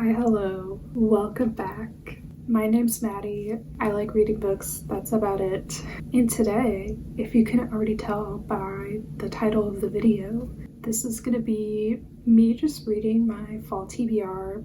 Hi, hello, welcome back. My name's Maddie. I like reading books, that's about it. And today, if you couldn't already tell by the title of the video, this is gonna be me just reading my fall TBR.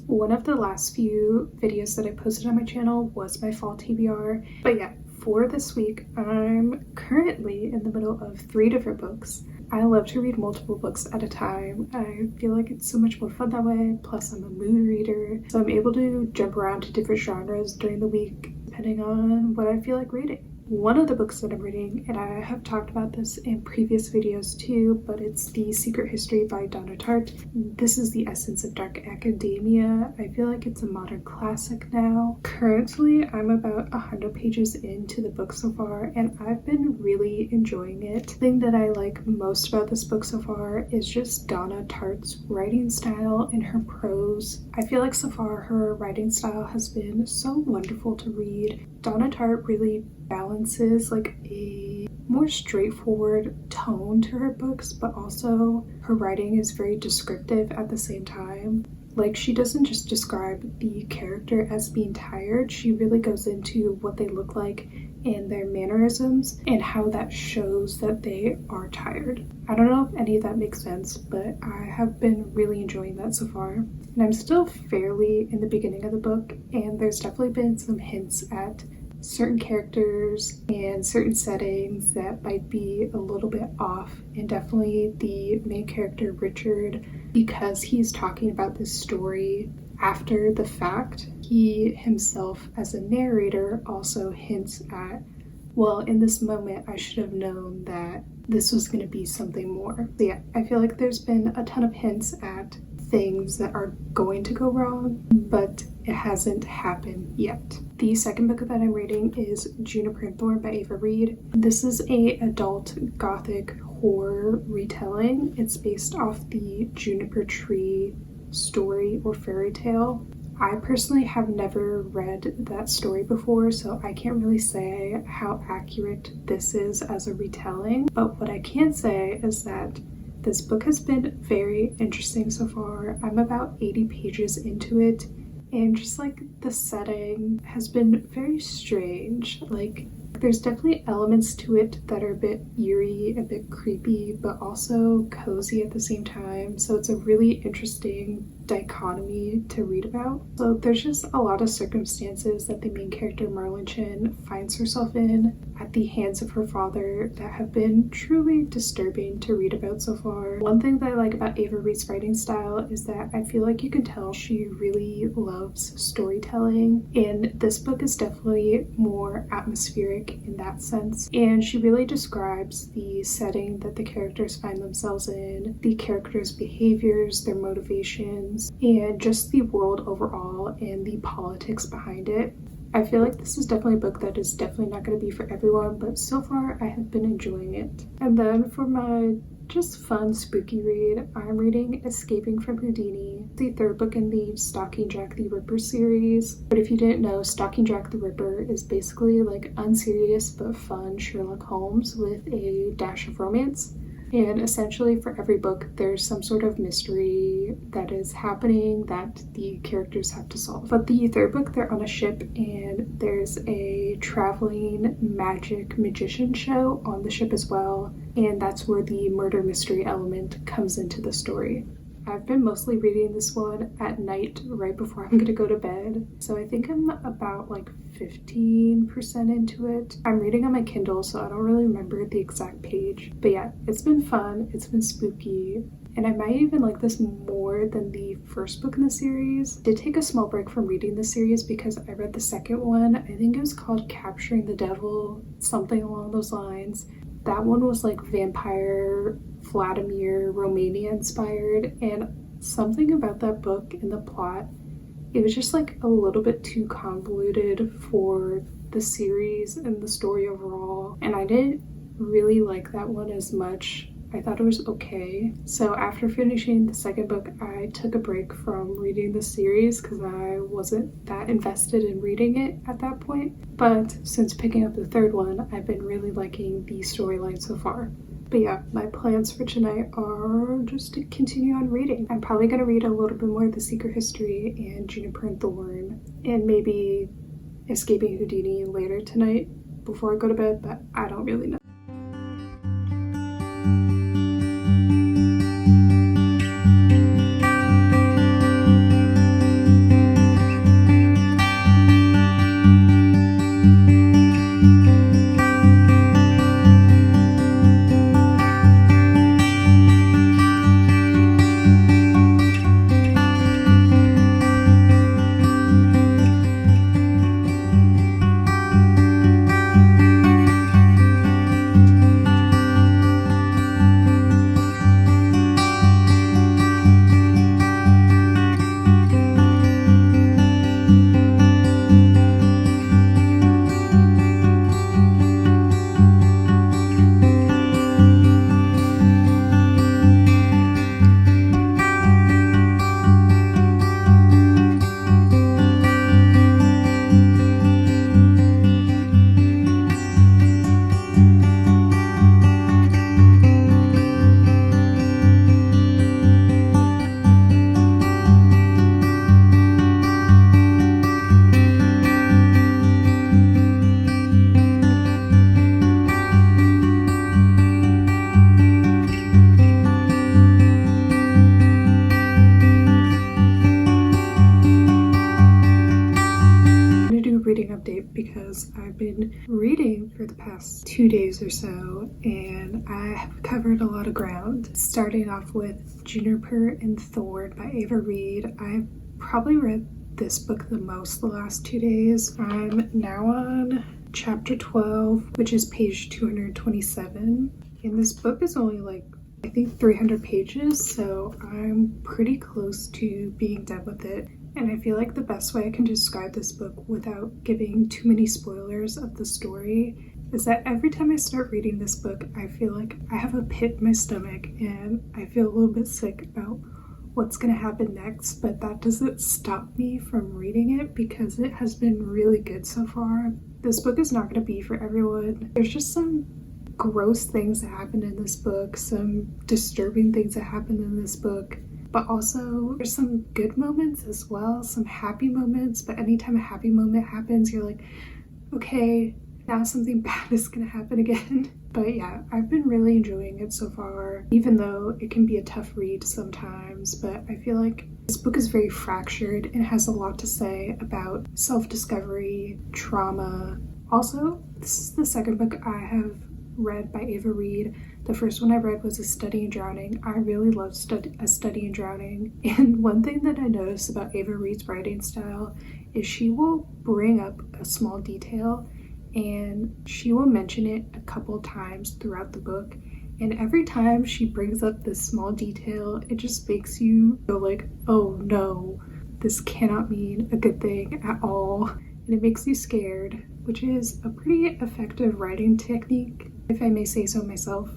One of the last few videos that I posted on my channel was my fall TBR, but yeah, for this week, I'm currently in the middle of 3 different books. I love to read multiple books at a time. I feel like it's so much more fun that way, plus I'm a mood reader, so I'm able to jump around to different genres during the week depending on what I feel like reading. One of the books that I'm reading, and I have talked about this in previous videos too, but it's The Secret History by Donna Tartt. This is the essence of dark academia. I feel like it's a modern classic now. Currently, I'm about 100 pages into the book so far, and I've been really enjoying it. The thing that I like most about this book so far is just Donna Tartt's writing style and her prose. I feel like so far her writing style has been so wonderful to read. Donna Tartt really balances like a more straightforward tone to her books, but also her writing is very descriptive at the same time. Like, she doesn't just describe the character as being tired, she really goes into what they look like and their mannerisms and how that shows that they are tired. I don't know if any of that makes sense, but I have been really enjoying that so far. And I'm still fairly in the beginning of the book, and there's definitely been some hints at certain characters and certain settings that might be a little bit off, and definitely the main character Richard, because he's talking about this story after the fact, he himself as a narrator also hints at, well, in this moment I should have known that this was going to be something more. So yeah, I feel like there's been a ton of hints at things that are going to go wrong, but it hasn't happened yet. The second book that I'm reading is Juniper and Thorn by Reid. This is a adult gothic horror retelling. It's based off the juniper tree story or fairy tale. I personally have never read that story before, so I can't really say how accurate this is as a retelling, but what I can say is that this book has been very interesting so far. I'm about 80 pages into it, and just like the setting has been very strange. Like, there's definitely elements to it that are a bit eerie, a bit creepy, but also cozy at the same time. So it's a really interesting dichotomy to read about. So there's just a lot of circumstances that the main character Marlin Chin finds herself in at the hands of her father that have been truly disturbing to read about so far. One thing that I like about Ava Reid's writing style is that I feel like you can tell she really loves storytelling, and this book is definitely more atmospheric in that sense, and she really describes the setting that the characters find themselves in, the characters' behaviors, their motivations, and just the world overall and the politics behind it. I feel like this is definitely a book that is definitely not going to be for everyone, but so far I have been enjoying it. And then for my just fun spooky read, I'm reading Escaping from Houdini, the third book in the Stalking Jack the Ripper series. But if you didn't know, Stalking Jack the Ripper is basically like unserious but fun Sherlock Holmes with a dash of romance. And essentially for every book, there's some sort of mystery that is happening that the characters have to solve. But the third book, they're on a ship and there's a traveling magic magician show on the ship as well. And that's where the murder mystery element comes into the story. I've been mostly reading this one at night right before I'm gonna go to bed. So I think I'm about like 15% into it. I'm reading on my Kindle, so I don't really remember the exact page. But yeah, it's been fun, it's been spooky, and I might even like this more than the first book in the series. I did take a small break from reading the series because I read the second one. I think it was called Capturing the Devil, something along those lines. That one was like vampire Vladimir Romania inspired, and something about that book and the plot, it was just like a little bit too convoluted for the series and the story overall, and I didn't really like that one as much. I thought it was okay. So after finishing the second book, I took a break from reading the series because I wasn't that invested in reading it at that point. But since picking up the third one, I've been really liking the storyline so far. But yeah, my plans for tonight are just to continue on reading. I'm probably going to read a little bit more of The Secret History and Juniper and Thorn, and maybe Escaping Houdini later tonight before I go to bed, but I don't really know. Reading update because I've been reading for the past 2 days or so, and I have covered a lot of ground. Starting off with Juniper and Thorn by Ava Reid. I've probably read this book the most the last 2 days. I'm now on chapter 12, which is page 227, and this book is only I think 300 pages, so I'm pretty close to being done with it. And I feel like the best way I can describe this book without giving too many spoilers of the story is that every time I start reading this book, I feel like I have a pit in my stomach and I feel a little bit sick about what's going to happen next, but that doesn't stop me from reading it because it has been really good so far. This book is not going to be for everyone. There's just some gross things that happen in this book, some disturbing things that happen in this book, but also there's some good moments as well, some happy moments. But anytime a happy moment happens, you're like, okay, now something bad is gonna happen again. But yeah, I've been really enjoying it so far, even though it can be a tough read sometimes. But I feel like this book is very fractured and has a lot to say about self-discovery, trauma. Also, this is the second book I have read by Ava Reid. The first one I read was A Study in Drowning. I really love A Study in Drowning. And one thing that I noticed about Ava Reid's writing style is she will bring up a small detail and she will mention it a couple times throughout the book. And every time she brings up this small detail, it just makes you go like, oh no, this cannot mean a good thing at all. And it makes you scared, which is a pretty effective writing technique, if I may say so myself.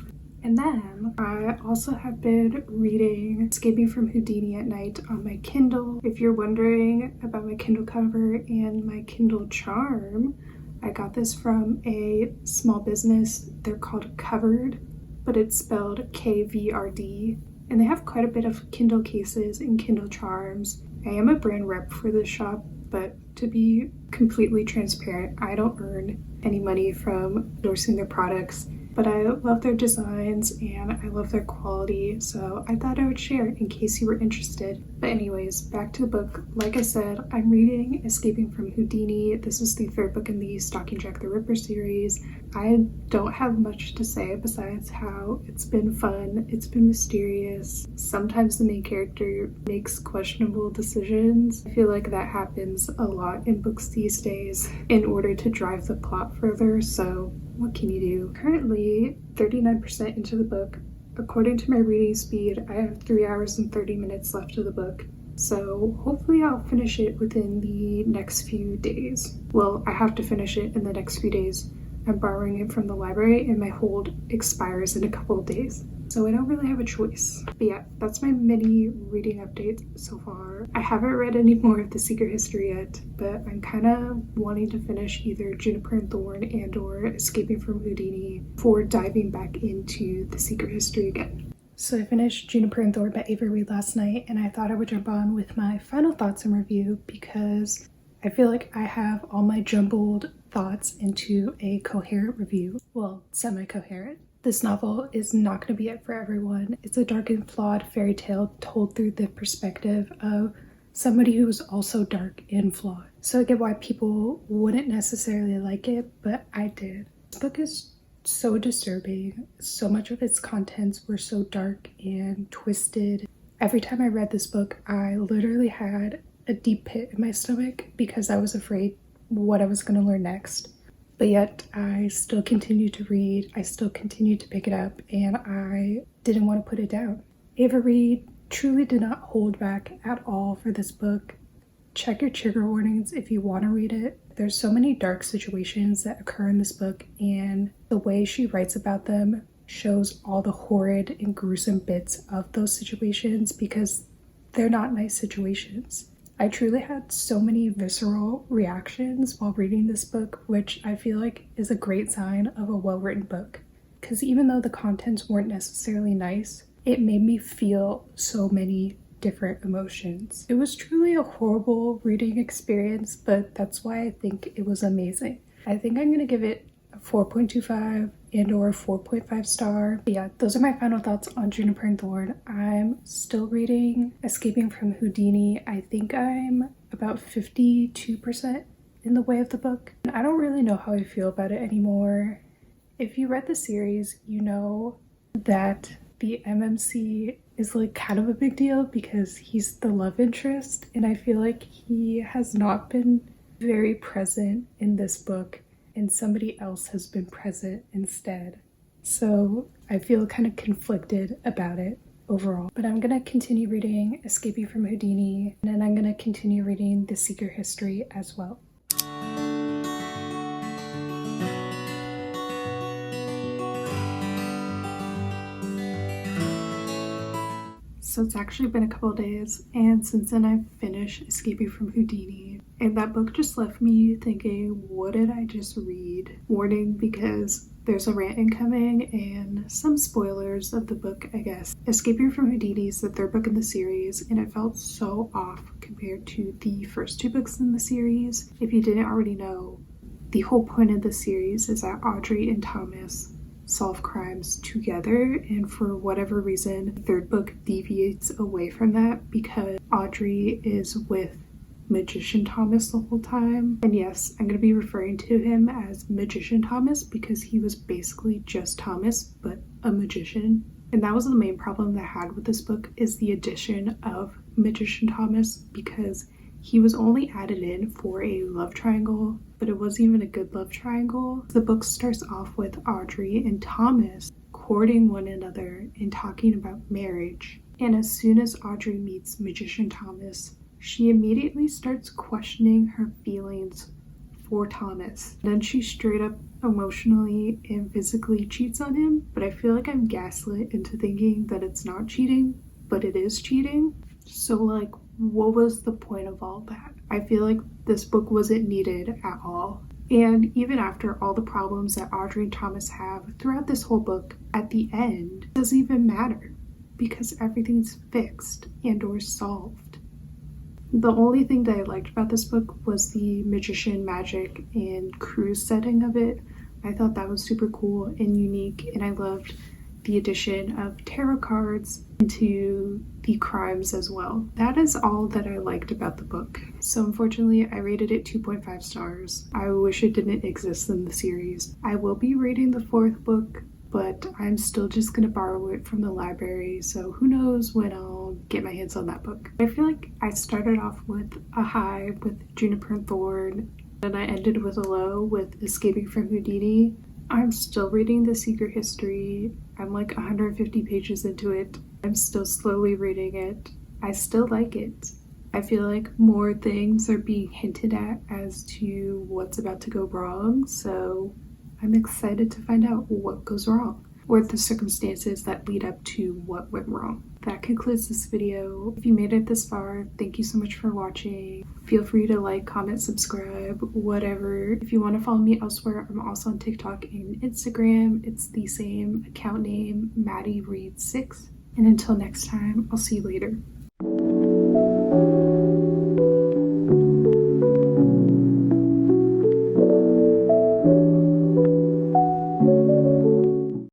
And then I also have been reading Escaping from Houdini at night on my Kindle. If you're wondering about my Kindle cover and my Kindle charm, I got this from a small business. They're called Covered, but it's spelled KVRD. And they have quite a bit of Kindle cases and Kindle charms. I am a brand rep for this shop, but to be completely transparent, I don't earn any money from endorsing their products. But I love their designs and I love their quality, so I thought I would share in case you were interested. But anyways, back to the book. Like I said, I'm reading Escaping from Houdini. This is the third book in the Stalking Jack the Ripper series. I don't have much to say besides how it's been fun, it's been mysterious. Sometimes the main character makes questionable decisions. I feel like that happens a lot in books these days in order to drive the plot further, so what can you do? Currently 39% into the book. According to my reading speed, I have 3 hours and 30 minutes left of the book. So hopefully I'll finish it within the next few days. Well, I have to finish it in the next few days I'm borrowing it from the library and my hold expires in a couple of days. So I don't really have a choice. But yeah, that's my mini reading update so far. I haven't read any more of The Secret History yet, but I'm kind of wanting to finish either Juniper and Thorn and or Escaping from Houdini before diving back into The Secret History again. So I finished Juniper and Thorn by Avery Reid last night, and I thought I would jump on with my final thoughts and review because I feel like I have all my jumbled thoughts into a coherent review. Well, semi-coherent. This novel is not going to be it for everyone. It's a dark and flawed fairy tale told through the perspective of somebody who is also dark and flawed. So I get why people wouldn't necessarily like it, but I did. This book is so disturbing. So much of its contents were so dark and twisted. Every time I read this book, I literally had a deep pit in my stomach because I was afraid what I was going to learn next. But yet I still continued to read, I still continued to pick it up, and I didn't want to put it down. Avery Reid truly did not hold back at all for this book. Check your trigger warnings if you want to read it. There's so many dark situations that occur in this book, and the way she writes about them shows all the horrid and gruesome bits of those situations because they're not nice situations. I truly had so many visceral reactions while reading this book, which I feel like is a great sign of a well-written book. Because even though the contents weren't necessarily nice, it made me feel so many different emotions. It was truly a horrible reading experience, but that's why I think it was amazing. I think I'm going to give it a 4.25 and or 4.5 star. But yeah, those are my final thoughts on Juniper and Thorn. I'm still reading Escaping from Houdini. I think I'm about 52% in the way of the book. I don't really know how I feel about it anymore. If you read the series, you know that the MMC is like kind of a big deal because he's the love interest, and I feel like he has not been very present in this book, and somebody else has been present instead. So I feel kind of conflicted about it overall. But I'm going to continue reading Escaping from Houdini, and then I'm going to continue reading The Secret History as well. So it's actually been a couple of days, and since then I've finished Escaping from Houdini, and that book just left me thinking, what did I just read? Warning, because there's a rant incoming and some spoilers of the book, I guess. Escaping from Houdini is the third book in the series, and it felt so off compared to the first two books in the series. If you didn't already know, the whole point of the series is that Audrey and Thomas solve crimes together, and for whatever reason, the third book deviates away from that because Audrey is with Magician Thomas the whole time. And yes, I'm going to be referring to him as Magician Thomas because he was basically just Thomas, but a magician. And that was the main problem that I had with this book, is the addition of Magician Thomas, because he was only added in for a love triangle, but it wasn't even a good love triangle. The book starts off with Audrey and Thomas courting one another and talking about marriage. And as soon as Audrey meets Magician Thomas, she immediately starts questioning her feelings for Thomas. Then she straight up emotionally and physically cheats on him, but I feel like I'm gaslit into thinking that it's not cheating, but it is cheating. So like, what was the point of all that? I feel like this book wasn't needed at all. And even after all the problems that Audrey and Thomas have throughout this whole book, at the end, it doesn't even matter because everything's fixed and or solved. The only thing that I liked about this book was the magician magic and cruise setting of it. I thought that was super cool and unique, and I loved the addition of tarot cards into the crimes as well. That is all that I liked about the book. So unfortunately, I rated it 2.5 stars. I wish it didn't exist in the series. I will be reading the fourth book, but I'm still just gonna borrow it from the library, so who knows when I'll get my hands on that book. I feel like I started off with a high with Juniper and Thorn, and I ended with a low with Escaping from Houdini. I'm still reading The Secret History. I'm like 150 pages into it. I'm still slowly reading it. I still like it. I feel like more things are being hinted at as to what's about to go wrong, so I'm excited to find out what goes wrong, or the circumstances that lead up to what went wrong. That concludes this video. If you made it this far, thank you so much for watching. Feel free to like, comment, subscribe, whatever. If you want to follow me elsewhere, I'm also on TikTok and Instagram. It's the same account name, Maddie Reid 6. And until next time, I'll see you later.